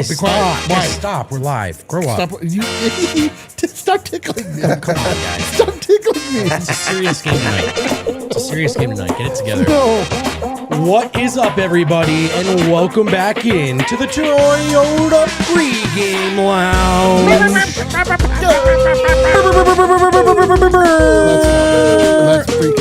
Be quiet. Guys, stop. We're live. Grow up. Stop tickling me. Come on, guys. Stop tickling me. It's a serious game tonight. It's a serious game tonight. Get it together. No. What is up, everybody, and welcome back in to the Toyota Pregame Lounge.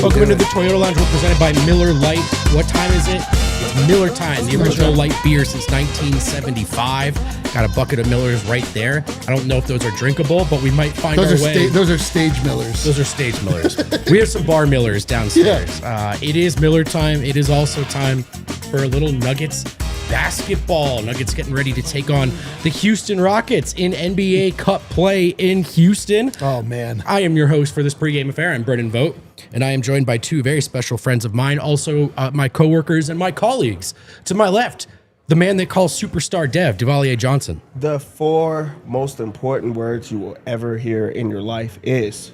Welcome into the Toyota Lounge. We're presented by Miller Lite. What time is it? It's Miller time, the original light beer since 1975. Got a bucket of Millers right there. I don't know if those are drinkable, but we might find our way. Those are stage Millers. Those are stage Millers. We have some bar Millers downstairs. Yeah. It is Miller time. It is also time for a little Nuggets basketball. Nuggets getting ready to take on the Houston Rockets in NBA Cup play in Houston. Oh, man. I am your host for this pregame affair. I'm Brendan Vogt, and I am joined by two very special friends of mine, also my coworkers and my colleagues. To my left, the man they call Superstar Dev, Duvalier Johnson. The four most important words you will ever hear in your life is,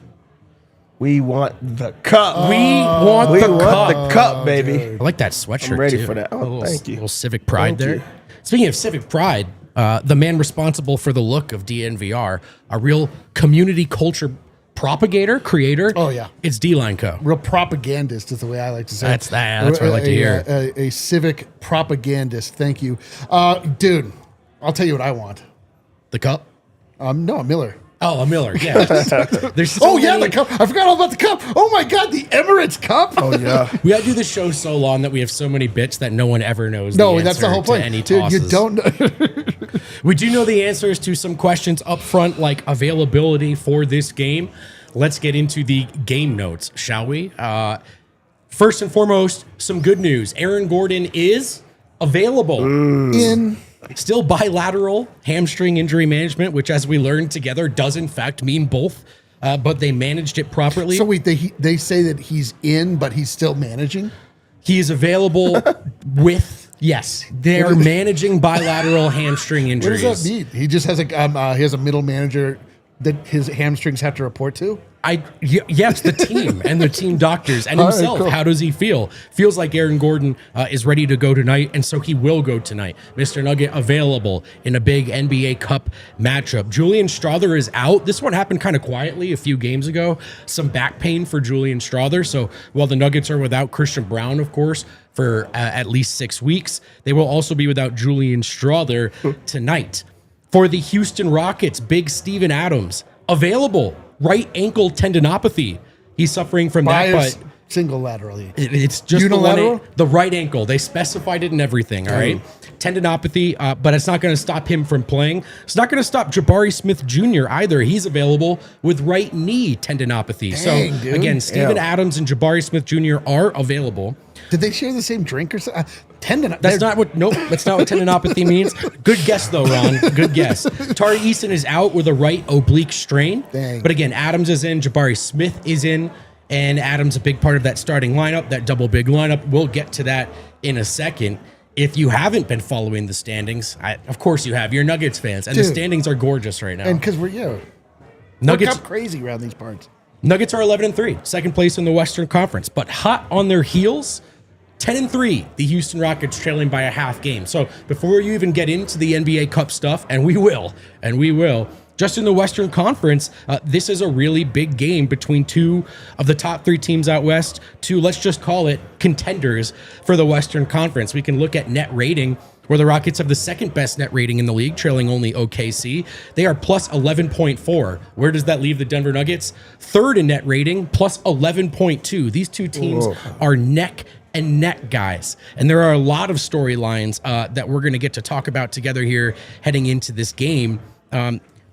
we want the cup. We want the cup, baby. Dude. I like that sweatshirt, I'm ready too. for that. Thank you. A little civic pride Thank there. you. Speaking of civic pride, the man responsible for the look of DNVR, a real community culture propagator, creator. Oh, yeah. It's D-Line Co. Real propagandist is the way I like to say That's that. That's what I like to hear. A civic propagandist. Thank you. Dude, I'll tell you what I want. The cup? No, a Miller. Oh, a Miller, yeah. There's the cup. I forgot all about the cup. Oh, my God, the Emirates Cup. Oh, yeah. We got to do this show so long that we have so many bits that no one ever knows No, the that's the answer whole to point. any Dude, tosses. you don't know. We do know the answers to some questions up front, like availability for this game. Let's get into the game notes, shall we? First and foremost, some good news. Aaron Gordon is available. Still bilateral hamstring injury management, which, as we learned together, does in fact mean both, but they managed it properly. So wait, they say that he's in, but he's still managing? He is available with, yes, they're managing bilateral hamstring injuries. What does that mean? He just has he has a middle manager that his hamstrings have to report to? Yes, the team and the team doctors and himself. Right, cool. How does he feel? Feels like Aaron Gordon is ready to go tonight, and so he will go tonight. Mr. Nugget available in a big NBA Cup matchup. Julian Strawther is out. This one happened kind of quietly a few games ago. Some back pain for Julian Strawther. So while the Nuggets are without Christian Brown, of course, for at least 6 weeks, they will also be without Julian Strawther tonight. For the Houston Rockets, Big Steven Adams available. Right ankle tendinopathy. He's suffering from that, but single laterally. It's just unilateral? The right ankle. They specified it in everything. All right, tendinopathy, but it's not going to stop him from playing. It's not going to stop Jabari Smith Jr. either. He's available with right knee tendinopathy. Dang, so dude. Again, Steven Adams and Jabari Smith Jr. are available. Did they share the same drink or something? That's not what tendinopathy means. Good guess, though, Ron. Good guess. Tari Eason is out with a right oblique strain. Dang. But again, Adams is in, Jabari Smith is in, and Adams a big part of that starting lineup, that double big lineup. We'll get to that in a second. If you haven't been following the standings, of course you have. You're Nuggets fans, and the standings are gorgeous right now. And because Nuggets up crazy around these parts. Nuggets are 11-3, second place in the Western Conference, but hot on their heels. 10-3, the Houston Rockets trailing by a half game. So before you even get into the NBA Cup stuff, and we will, just in the Western Conference, this is a really big game between two of the top three teams out west, two, let's just call it, contenders for the Western Conference. We can look at net rating, where the Rockets have the second best net rating in the league, trailing only OKC. They are plus 11.4. Where does that leave the Denver Nuggets? Third in net rating, plus 11.2. These two teams are neck and neck, guys. And there are a lot of storylines that we're going to get to talk about together here heading into this game.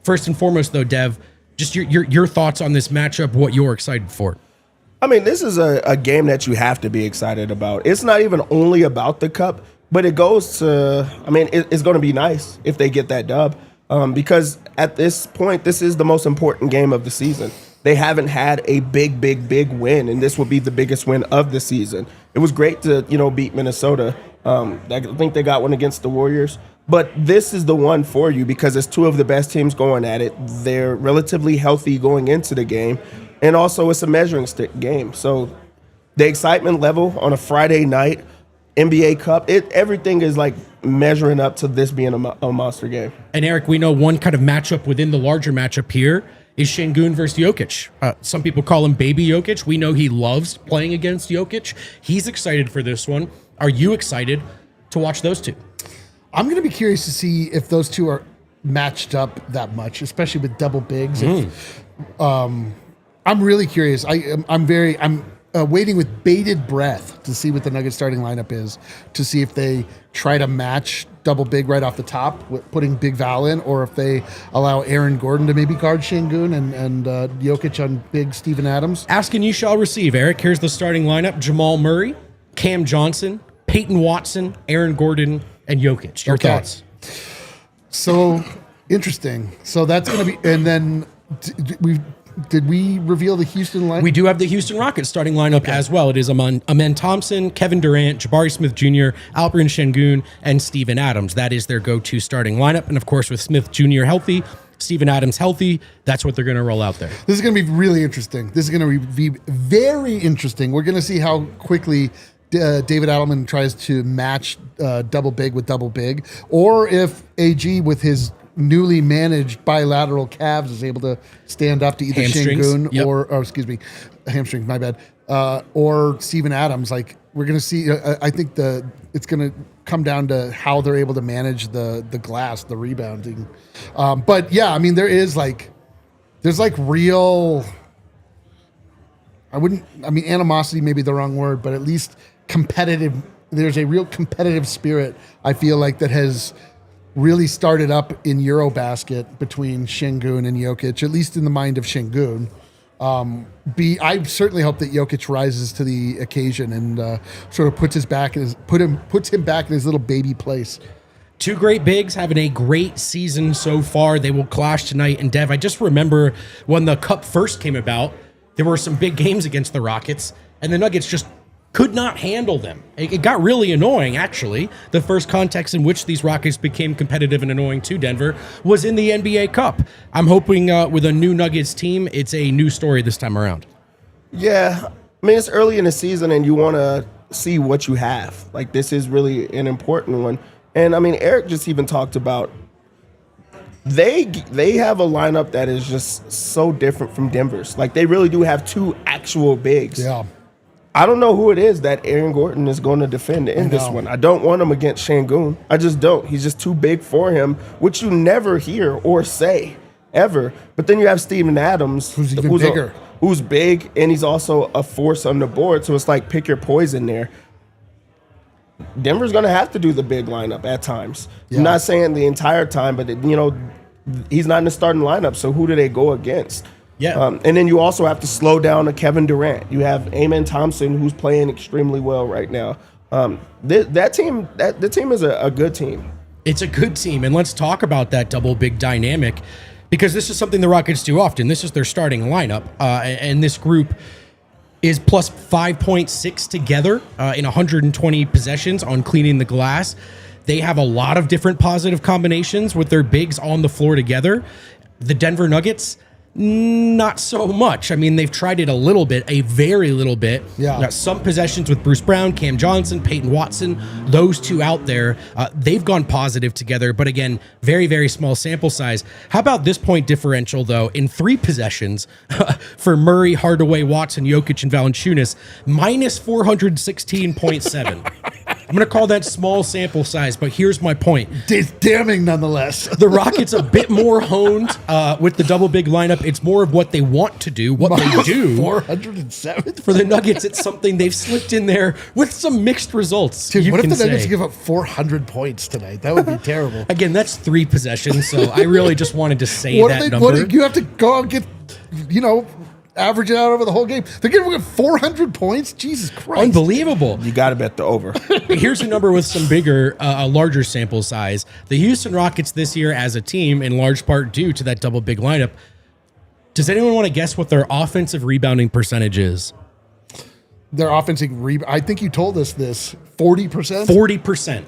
First and foremost, though, Dev, just your thoughts on this matchup, what you're excited for. I mean, this is a game that you have to be excited about. It's not even only about the cup, but it goes to, I mean, it's going to be nice if they get that dub. because at this point, this is the most important game of the season. They haven't had a big win, and this will be the biggest win of the season. It was great to, beat Minnesota. I think they got one against the Warriors. But this is the one for you because it's two of the best teams going at it. They're relatively healthy going into the game, and also it's a measuring stick game. So the excitement level on a Friday night, NBA Cup, everything is like measuring up to this being a monster game. And Eric, we know one kind of matchup within the larger matchup here is Şengün versus Jokic. Some people call him Baby Jokic. We know he loves playing against Jokic. He's excited for this one. Are you excited to watch those two? I'm going to be curious to see if those two are matched up that much, especially with double bigs. I'm really curious. I'm waiting with bated breath to see what the Nuggets starting lineup is, to see if they try to match double big right off the top with putting Big Val in, or if they allow Aaron Gordon to maybe guard Şengün and Jokic on big Steven Adams. Ask and you shall receive, Eric. Here's the starting lineup. Jamal Murray, Cam Johnson, Peyton Watson, Aaron Gordon, and Jokic. Your thoughts? So interesting. So that's going to be, and then did we reveal the Houston lineup? We do have the Houston Rockets starting lineup as well. It is Amen Thompson, Kevin Durant, Jabari Smith Jr., Alperen Şengün, and Steven Adams. That is their go-to starting lineup. And of course, with Smith Jr. healthy, Steven Adams healthy, that's what they're going to roll out there. This is going to be really interesting. This is going to be very interesting. We're going to see how quickly David Adelman tries to match double big with double big, or if AG with his newly managed bilateral calves is able to stand up to either Şengün or excuse me, hamstrings, my bad, or Steven Adams. Like, we're going to see, I think it's going to come down to how they're able to manage the glass, the rebounding. But yeah, I mean, there's real, animosity may be the wrong word, but at least competitive. There's a real competitive spirit, I feel like, that has really started up in Eurobasket between Şengün and Jokic, at least in the mind of Şengün. I certainly hope that Jokic rises to the occasion and sort of puts him back in his little baby place. Two great bigs having a great season so far. They will clash tonight. And Dev, I just remember when the Cup first came about, there were some big games against the Rockets, and the Nuggets just could not handle them. It got really annoying, actually. The first context in which these Rockets became competitive and annoying to Denver was in the NBA Cup. I'm hoping with a new Nuggets team, it's a new story this time around. Yeah, I mean, it's early in the season, and you want to see what you have. Like, this is really an important one. And, I mean, Eric just even talked about they have a lineup that is just so different from Denver's. Like, they really do have two actual bigs. Yeah. I don't know who it is that Aaron Gordon is going to defend in this one. I don't want him against Şengün. I just don't. He's just too big for him, which you never hear or say, ever. But then you have Steven Adams, who's even bigger. Who's big, and he's also a force on the board. So it's like, pick your poison there. Denver's going to have to do the big lineup at times. Yeah. I'm not saying the entire time, but, he's not in the starting lineup, so who do they go against? Yeah. And then you also have to slow down a Kevin Durant. You have Amen Thompson, who's playing extremely well right now. The team is a good team. It's a good team, and let's talk about that double big dynamic, because this is something the Rockets do often. This is their starting lineup, and this group is plus 5.6 together in 120 possessions on cleaning the glass. They have a lot of different positive combinations with their bigs on the floor together. The Denver Nuggets, not so much. I mean, they've tried it a little bit, a very little bit. Yeah. Some possessions with Bruce Brown, Cam Johnson, Peyton Watson, those two out there, they've gone positive together. But again, very, very small sample size. How about this point differential, though? In 3 possessions for Murray, Hardaway, Watson, Jokic, and Valanciunas, minus 416.7. I'm going to call that small sample size, but here's my point. It's damning nonetheless. The Rockets a bit more honed with the double big lineup. It's more of what they want to do, what they do. 407? For the Nuggets, it's something they've slipped in there with some mixed results. Dude, what if the Nuggets give up 400 points tonight? That would be terrible. Again, that's 3 possessions, so I really just wanted to say that number. You have to go out and get, average it out over the whole game. They're going to get 400 points. Jesus Christ. Unbelievable. You got to bet the over. Here's a number with some bigger, a larger sample size. The Houston Rockets this year as a team, in large part due to that double big lineup. Does anyone want to guess what their offensive rebounding percentage is? Their offensive I think you told us this. 40%? 40%.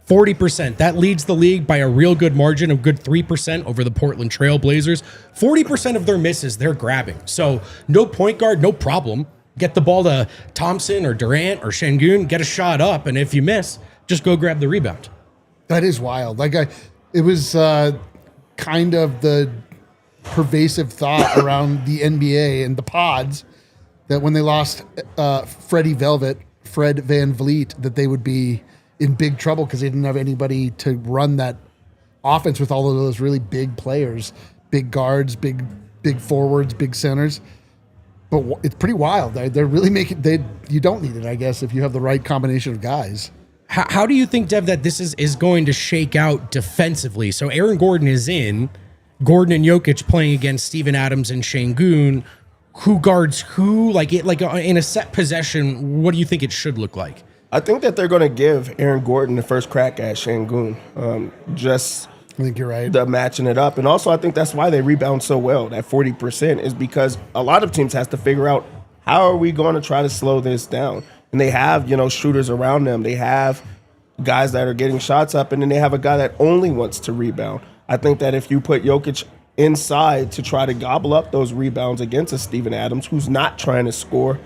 40%. That leads the league by a real good margin, a good 3% over the Portland Trail Blazers. 40% of their misses, they're grabbing. So no point guard, no problem. Get the ball to Thompson or Durant or Şengün, get a shot up, and if you miss, just go grab the rebound. That is wild. It was kind of the pervasive thought around the NBA and the pods that when they lost Fred Van Vliet, that they would be in big trouble because they didn't have anybody to run that offense with all of those really big players, big guards, big forwards, big centers. But it's pretty wild. They're really making you don't need it, I guess, if you have the right combination of guys. How do you think, Dev, that this is going to shake out defensively? So Aaron Gordon is in, Gordon and Jokic playing against Steven Adams and Şengün. Who guards who? Like in a set possession, what do you think it should look like? I think that they're going to give Aaron Gordon the first crack at Şengün. I think you're right. The matching it up. And also I think that's why they rebound so well. That 40% is because a lot of teams has to figure out how are we going to try to slow this down. And they have, shooters around them. They have guys that are getting shots up, and then they have a guy that only wants to rebound. I think that if you put Jokic inside to try to gobble up those rebounds against a Steven Adams who's not trying to score,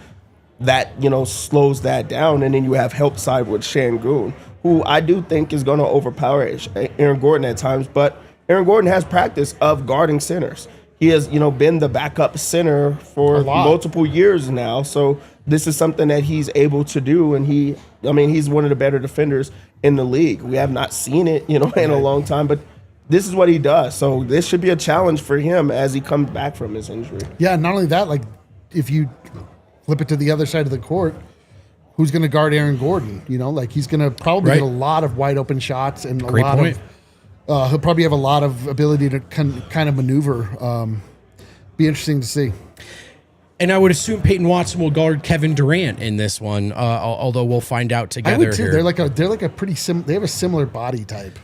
that slows that down. And then you have help side with Şengün, who I do think is going to overpower Aaron Gordon at times, but Aaron Gordon has practice of guarding centers. He has been the backup center for multiple years now, so this is something that he's able to do, and he's one of the better defenders in the league. We have not seen it in a long time, but this is what he does. So this should be a challenge for him as he comes back from his injury. Yeah, not only that, if you flip it to the other side of the court, who's going to guard Aaron Gordon? He's going to probably get a lot of wide open shots and Great point. He'll probably have a lot of ability to kind of maneuver. Be interesting to see. And I would assume Peyton Watson will guard Kevin Durant in this one, although we'll find out together. I would too. Here. They're like a pretty they have a similar body type.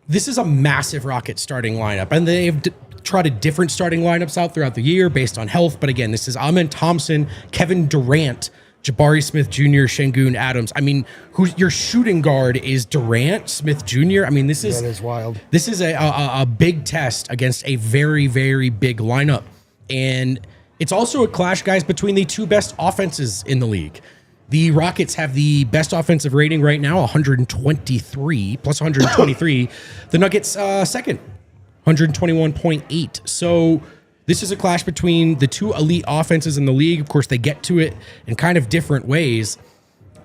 This is a massive Rocket starting lineup, and they've trotted different starting lineups out throughout the year based on health. But again, this is Amen Thompson, Kevin Durant, Jabari Smith Jr., Şengün Adams. Who's your shooting guard is Durant, Smith Jr. That is wild. This is a big test against a very, very big lineup. And it's also a clash, guys, between the two best offenses in the league. The Rockets have the best offensive rating right now, 123, plus 123. The Nuggets second, 121.8. So this is a clash between the two elite offenses in the league. Of course, they get to it in kind of different ways.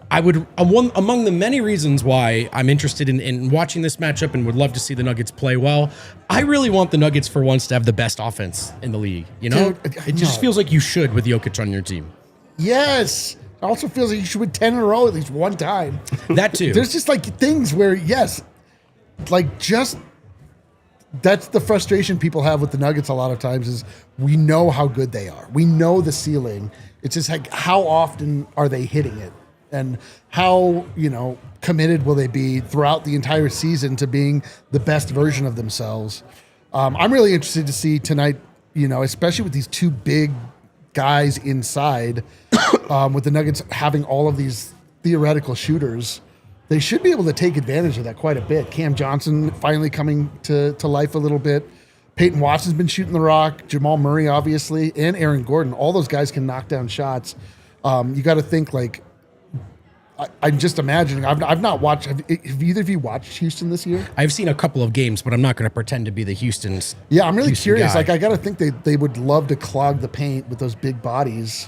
Among the many reasons why I'm interested in watching this matchup and would love to see the Nuggets play well, I really want the Nuggets for once to have the best offense in the league. Dude, it just feels like you should with Jokic on your team. Yes. It also feels like you should win 10 in a row at least one time. That too. There's just things where, that's the frustration people have with the Nuggets a lot of times is we know how good they are. We know the ceiling. It's just how often are they hitting it? And how, committed will they be throughout the entire season to being the best version of themselves? I'm really interested to see tonight, especially with these two big guys inside, with the Nuggets having all of these theoretical shooters. They should be able to take advantage of that quite a bit. Cam Johnson finally coming to life a little bit. Peyton Watson's been shooting the rock. Jamal Murray, obviously, and Aaron Gordon. All those guys can knock down shots. You got to think I'm just imagining. I've not watched. Have either of you watched Houston this year? I've seen a couple of games, but I'm not going to pretend to be the Houston's. Yeah, I'm really curious. Guy. I got to think they would love to clog the paint with those big bodies.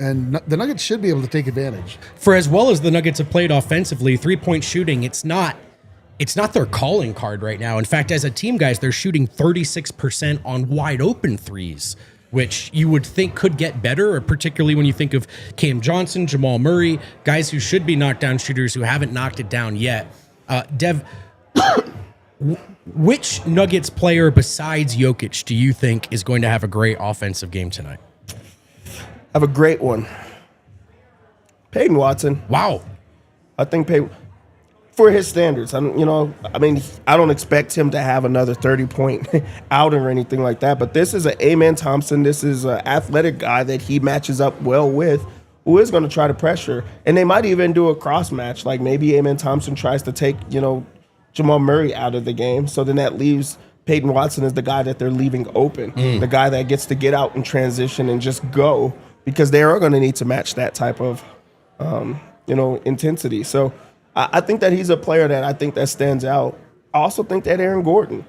And the Nuggets should be able to take advantage. For as well as the Nuggets have played offensively, 3-point shooting, it's not their calling card right now. In fact, as a team, guys, they're shooting 36% on wide open threes, which you would think could get better, or particularly when you think of Cam Johnson, Jamal Murray, guys who should be knockdown shooters who haven't knocked it down yet. Dev, which Nuggets player besides Jokic do you think is going to have a great offensive game tonight? have a great one. Peyton Watson. Wow. I think Peyton, for his standards, I don't expect him to have another 30-point outing or anything like that. But this is an Amen Thompson. This is an athletic guy that he matches up well with, who is going to try to pressure. And they might even do a cross match. Like maybe Amen Thompson tries to take, Jamal Murray out of the game. So then that leaves Peyton Watson as the guy that they're leaving open, the guy that gets to get out and transition and just go, because they are going to need to match that type of, intensity. So I think that he's a player that I think that stands out. I also think that Aaron Gordon,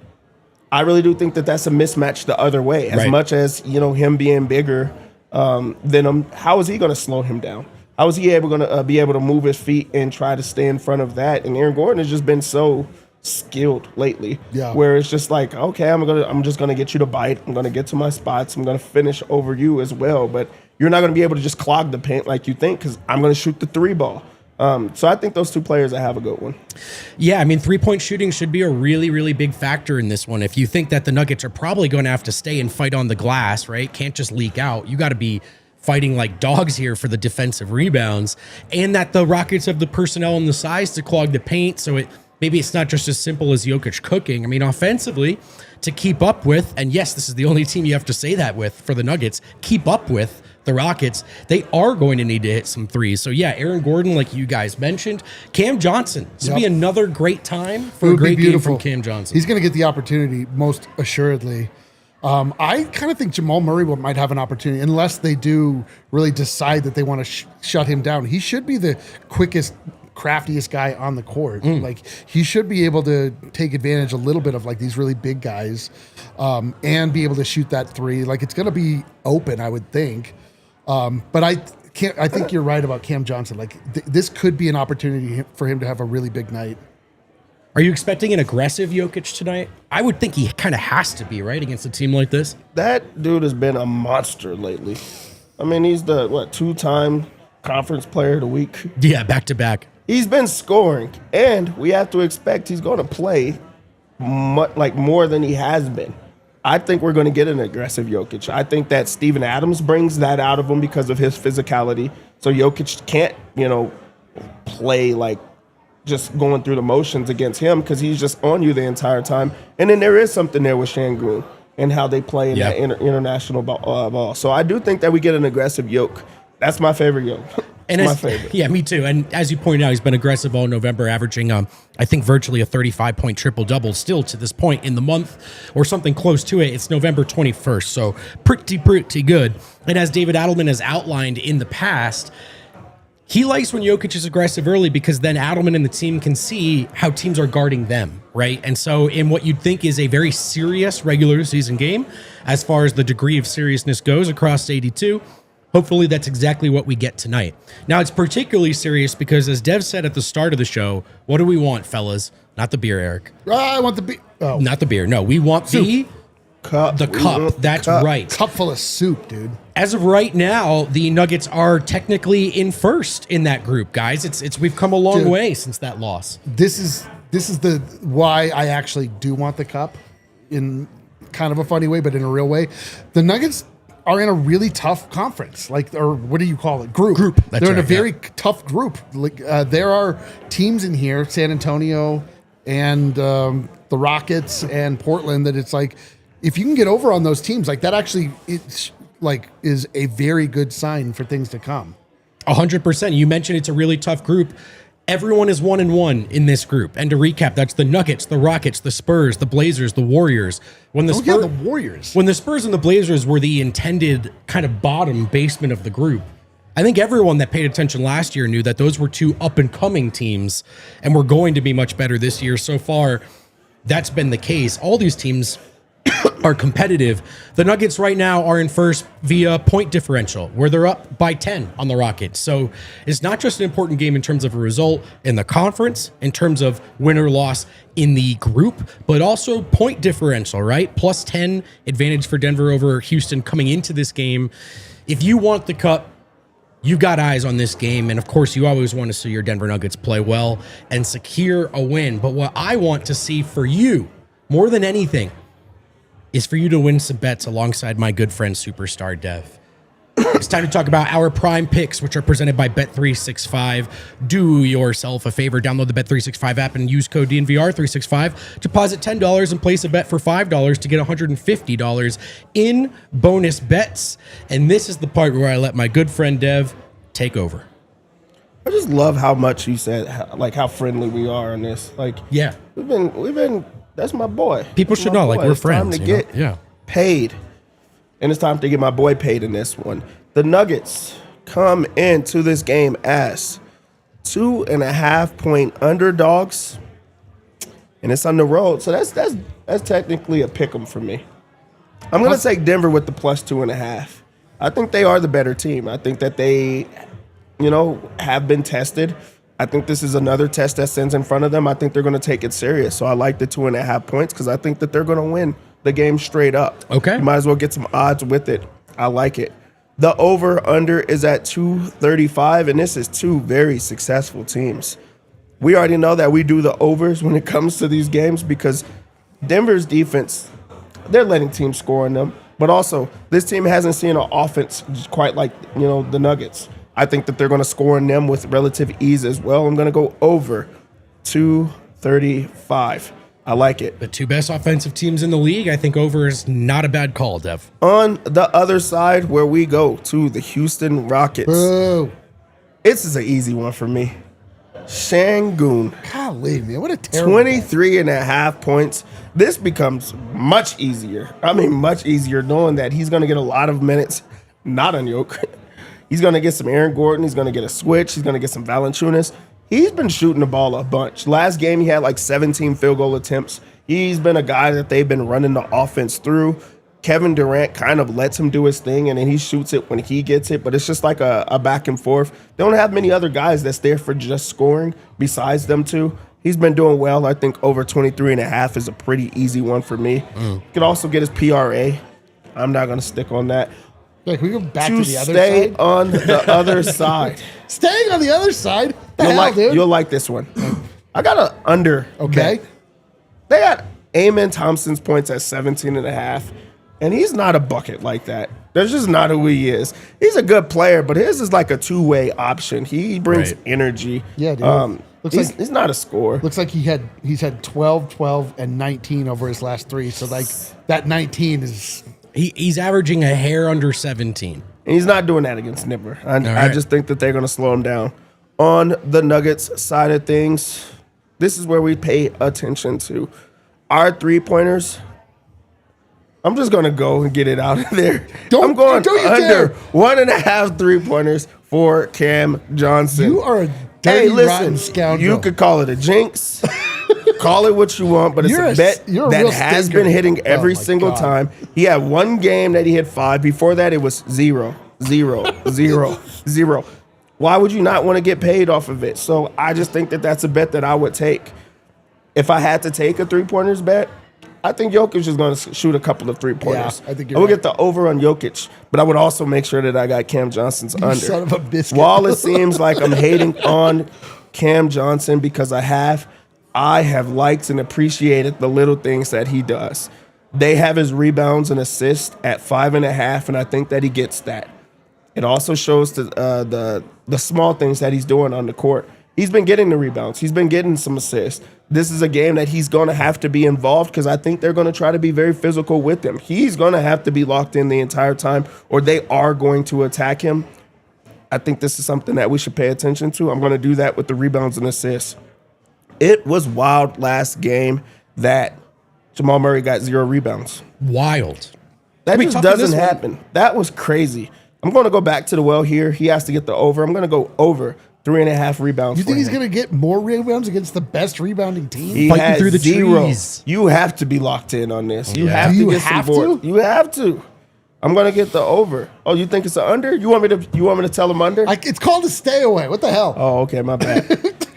I really do think that that's a mismatch the other way. As much as, him being bigger than him, how is he going to slow him down? How is he going to be able to move his feet and try to stay in front of that? And Aaron Gordon has just been so skilled lately, where it's just like, okay, I'm just gonna get you to bite. I'm gonna get to my spots. I'm gonna finish over you as well. But you're not gonna be able to just clog the paint like you think, because I'm gonna shoot the 3 ball. So I think those two players have a good one. Yeah, I mean, 3-point shooting should be a really, really big factor in this one. If you think that the Nuggets are probably going to have to stay and fight on the glass, right? Can't just leak out. You got to be fighting like dogs here for the defensive rebounds, and that the Rockets have the personnel and the size to clog the paint. So maybe it's not just as simple as Jokic cooking. I mean, offensively, to keep up with, and yes, this is the only team you have to say that with for the Nuggets, keep up with the Rockets, they are going to need to hit some threes. So yeah, Aaron Gordon, like you guys mentioned, Cam Johnson. This would be another great time for a great game from Cam Johnson. He's going to get the opportunity, most assuredly. I kind of think Jamal Murray might have an opportunity, unless they do really decide that they want to shut him down. He should be the quickest, craftiest guy on the court. Like, he should be able to take advantage a little bit of like these really big guys, and be able to shoot that 3. Like, it's going to be open, I would think. But I think you're right about Cam Johnson. Like, this could be an opportunity for him to have a really big night. Are you expecting an aggressive Jokic tonight? I would think he kind of has to be, right, against a team like this. That dude has been a monster lately. I mean, he's the 2-time conference player of the week. Yeah, back to back. He's been scoring, and we have to expect he's going to play more than he has been. I think we're going to get an aggressive Jokic. I think that Steven Adams brings that out of him because of his physicality. So Jokic can't, play like just going through the motions against him, because he's just on you the entire time. And then there is something there with Şengün and how they play in that international ball. So I do think that we get an aggressive Jokic. That's my favorite Jokic. And my favorite. Yeah, me too. And as you pointed out, he's been aggressive all November, averaging, I think, virtually a 35-point triple-double still to this point in the month, or something close to it. It's November 21st, so pretty good. And as David Adelman has outlined in the past, he likes when Jokic is aggressive early, because then Adelman and the team can see how teams are guarding them, right? And so in what you'd think is a very serious regular season game, as far as the degree of seriousness goes across 82, hopefully that's exactly what we get tonight. Now, it's particularly serious because, as Dev said at the start of the show, what do we want, fellas? Not the beer, Eric. I want the beer. Oh. Not the beer. No, we want the cup. The cup. That's right. Cup full of soup, dude. As of right now, the Nuggets are technically in first in that group, guys. It's we've come a long way since that loss. This is the why I actually do want the cup, in kind of a funny way, but in a real way. The Nuggets are in a really tough conference, or what do you call it? Group. That's They're in a very tough group. Like, there are teams in here, San Antonio and the Rockets and Portland, that it's like, if you can get over on those teams, like that actually, it's like is a very good sign for things to come. 100%. You mentioned it's a really tough group. Everyone is 1-1 in this group. And to recap, that's the Nuggets, the Rockets, the Spurs, the Blazers, the Warriors. The Warriors. When the Spurs and the Blazers were the intended kind of bottom basement of the group, I think everyone that paid attention last year knew that those were 2 up-and-coming teams and were going to be much better this year. So far, that's been the case. All these teams are competitive. The Nuggets right now are in first via point differential, where they're up by 10 on the Rockets. So it's not just an important game in terms of a result in the conference, in terms of win or loss in the group, but also point differential, right? Plus 10 advantage for Denver over Houston coming into this game. If you want the cup, you've got eyes on this game. And of course, you always want to see your Denver Nuggets play well and secure a win. But what I want to see for you, more than anything, is for you to win some bets alongside my good friend Superstar Dev. It's time to talk about our prime picks, which are presented by Bet365. Do yourself a favor, download the Bet365 app and use code DNVR365. Deposit $10 and place a bet for $5 to get $150 in bonus bets. And this is the part where I let my good friend Dev take over. I just love how much you said, like how friendly we are on this. Like, Yeah. we've been. That's my boy. People That's should my know, like, boy. we're It's time friends. to you know? get Yeah. paid, and it's time to get my boy paid in this one. The Nuggets come into this game as 2.5-point underdogs, and it's on the road. So that's technically a pick 'em for me. I'm gonna take Denver with the plus 2.5. I think they are the better team. I think that they, have been tested. I think this is another test that sends in front of them. I think they're going to take it serious. So I like the 2.5 points because I think that they're going to win the game straight up. Okay. You might as well get some odds with it. I like it. The over-under is at 235, and this is two very successful teams. We already know that we do the overs when it comes to these games because Denver's defense, they're letting teams score on them. But also, this team hasn't seen an offense quite like, the Nuggets. I think that they're going to score on them with relative ease as well. I'm going to go over 235. I like it. The two best offensive teams in the league. I think over is not a bad call, Dev. On the other side, where we go to the Houston Rockets. Boo. This is an easy one for me. Şengün, Golly, man, what a terrible 23.5 points. This becomes much easier. I mean, much easier knowing that he's going to get a lot of minutes, not on Jokic. He's going to get some Aaron Gordon. He's going to get a switch. He's going to get some Valanciunas. He's been shooting the ball a bunch. Last game, he had like 17 field goal attempts. He's been a guy that they've been running the offense through. Kevin Durant kind of lets him do his thing, and then he shoots it when he gets it. But it's just like a back and forth. They don't have many other guys that's there for just scoring besides them two. He's been doing well. I think over 23.5 is a pretty easy one for me. You could also get his PRA. I'm not going to stick on that. Like, we go back to the other stay side. on the other side. Staying on the other side. The hell, dude. You'll like this one. I got an under. Okay. bet. They got Amen Thompson's points at 17.5, and he's not a bucket like that. That's just not who he is. He's a good player, but his is like a two-way option. He brings Right. energy. Yeah, dude. He's not a scorer. Looks like he's had 12, 12, and 19 over his last three. So, like, that 19 is... He's averaging a hair under 17. And he's not doing that against Denver. I right. just think that they're going to slow him down. On the Nuggets side of things, this is where we pay attention to. Our three-pointers, I'm just going to go and get it out of there. I'm going don't you under dare. 1.5 three-pointers for Cam Johnson. You are a dirty, rotten scoundrel. You could call it a jinx. Call it what you want, but You're it's a bet you're a that real has stinker. been hitting every Oh, my single God. time. He had one game that he hit 5. Before that, it was 0, 0, 0, 0. Why would you not want to get paid off of it? So I just think that that's a bet that I would take. If I had to take a three-pointers bet, I think Jokic is going to shoot a couple of three-pointers. Yeah, I think you're would right. get the over on Jokic, but I would also make sure that I got Cam Johnson's under. son of a biscuit. While it seems like I'm hating on Cam Johnson because I have liked and appreciated the little things that he does. They have his rebounds and assists at 5.5, and I think that he gets that. It also shows the small things that he's doing on the court. He's been getting the rebounds. He's been getting some assists. This is a game that he's going to have to be involved because I think they're going to try to be very physical with him. He's going to have to be locked in the entire time, or they are going to attack him. I think this is something that we should pay attention to. I'm going to do that with the rebounds and assists. It was wild last game that Jamal Murray got 0 rebounds. Wild. That we just talking doesn't this one? happen. That was crazy. I'm going to go back to the well here. He has to get the over. I'm going to go over 3.5 rebounds. You think for he's him. going to get more rebounds against the best rebounding team? He Fighting had through the 0. trees. You have to be locked in on this. You Yeah. have Do to you get have some board. to? You have to. I'm going to get the over. Oh, you think it's an under? You want me to tell him under? It's called a stay away. What the hell? Oh, okay, my bad.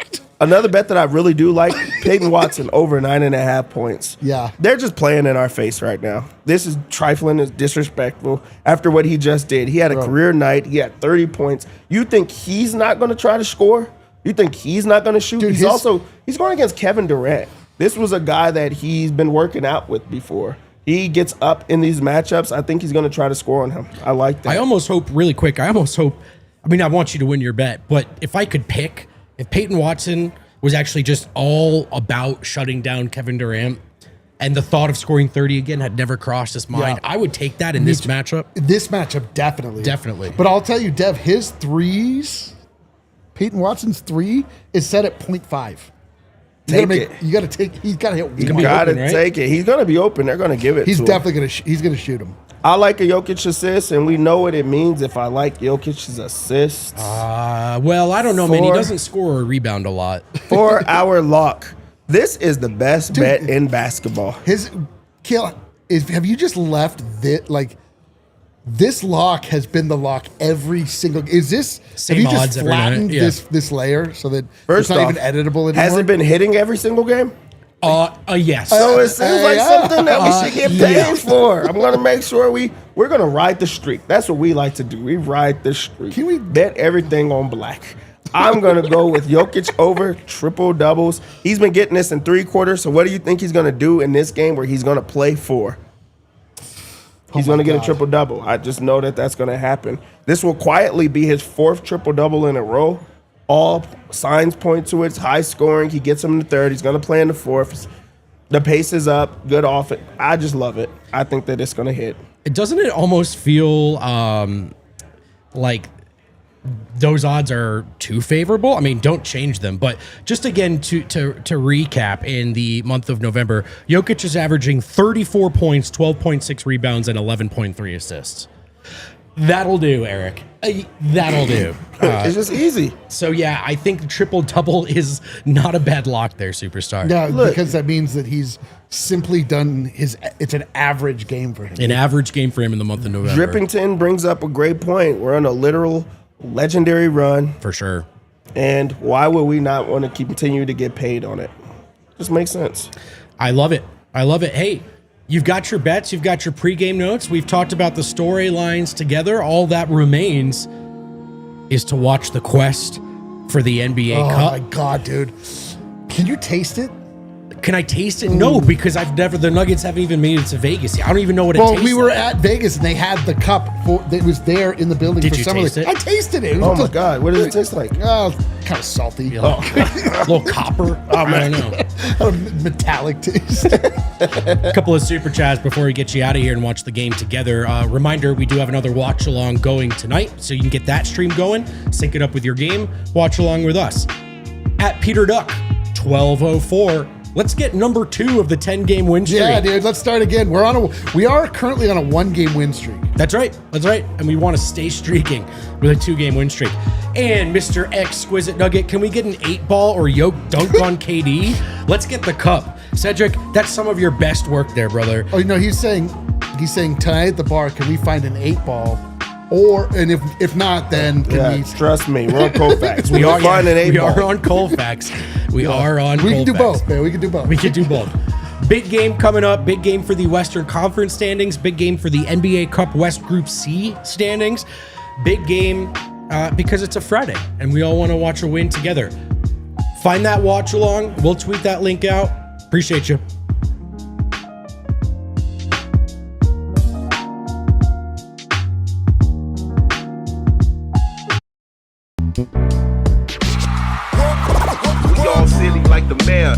Another bet that I really do like, Peyton Watson over 9.5 points. Yeah. They're just playing in our face right now. This is trifling, it's disrespectful. After what he just did, he had a career night. He had 30 points. You think he's not going to try to score? You think he's not going to shoot? Dude, he's going against Kevin Durant. This was a guy that he's been working out with before. he gets up in these matchups, I think he's going to try to score on him. I like that. I almost hope, really quick, I want you to win your bet, but if I could pick, if Peyton Watson was actually just all about shutting down Kevin Durant and the thought of scoring 30 again had never crossed his mind, I would take that in this matchup. This matchup, definitely. Definitely. But I'll tell you, Dev, his threes, Peyton Watson's 3 is set at 0.5. Take it. You got to take. He's got to hit. You one. got to open, right? take it. He's going to be open. They're going to give it. He's to definitely him. going to. He's going to shoot him. I like a Jokic assist, and we know what it means if I like Jokic's assists. Well, I don't know, man. He doesn't score or rebound a lot. For our lock, this is the best bet in basketball. Have you just left this lock has been the lock every single. Is this Same have you odds just every night? flattened Yeah. this layer so that First it's not off, even editable anymore? Has it been hitting every single game? Yes. So it seems like something that we should get paid yeah. for. I'm going to make sure we're going to ride the streak. That's what we like to do. We ride the streak. Can we bet everything on black? I'm going to go with Jokic over triple doubles. He's been getting this in 3 quarters. So what do you think he's going to do in this game where he's going to play 4? He's going to get a triple double. I just know that that's going to happen. This will quietly be his 4th triple double in a row. All signs point to it. It's high scoring. He gets him in the 3rd. He's going to play in the 4th. The pace is up. Good off it. I just love it. I think that it's going to hit. Doesn't it almost feel like those odds are too favorable? I mean, don't change them. But just again, to recap, in the month of November, Jokic is averaging 34 points, 12.6 rebounds, and 11.3 assists. That'll do, Eric. That'll do. It's just easy. So, yeah, I think the triple-double is not a bad lock there, superstar. Yeah, because that means that he's simply done it's an average game for him. An average game for him in the month of November. Drippington brings up a great point. We're on a literal legendary run. For sure. And why would we not want to continue to get paid on it? Just makes sense. I love it. Hey, you've got your bets. You've got your pregame notes. We've talked about the storylines together. All that remains is to watch the quest for the NBA Cup. Oh, my God, dude. Can you taste it? Can I taste it? No, because the Nuggets haven't even made it to Vegas yet. I don't even know what it tastes like. Well, we were at Vegas and they had the cup. It was there in the building. Did for you some taste of it? I tasted it. Oh, my God. What does it taste like? Kind of salty. A little copper. I don't know. Metallic taste. A couple of super chats before we get you out of here and watch the game together. Reminder, we do have another watch along going tonight, so you can get that stream going, sync it up with your game, watch along with us. At Peter Duck, 1204. Let's get number 2 of the 10-game win streak. Yeah, dude. Let's start again. We are currently on a 1-game win streak. That's right. And we want to stay streaking with a 2-game win streak. And Mr. Exquisite Nugget, can we get an 8-ball or yoke dunk on KD? Let's get the cup. Cedric, that's some of your best work there, brother. Oh, no, he's saying tonight at the bar, can we find an 8-ball? And if not, then can we? Trust me, we're on Colfax. We are find an 8-ball. We are on Colfax. We are on Colfax. We can do both, man. We can do both. We can do both. Big game coming up. Big game for the Western Conference standings. Big game for the NBA Cup West Group C standings. Big game because it's a Friday and we all want to watch a win together. Find that watch along. We'll tweet that link out. Appreciate you. We all silly like the mayor.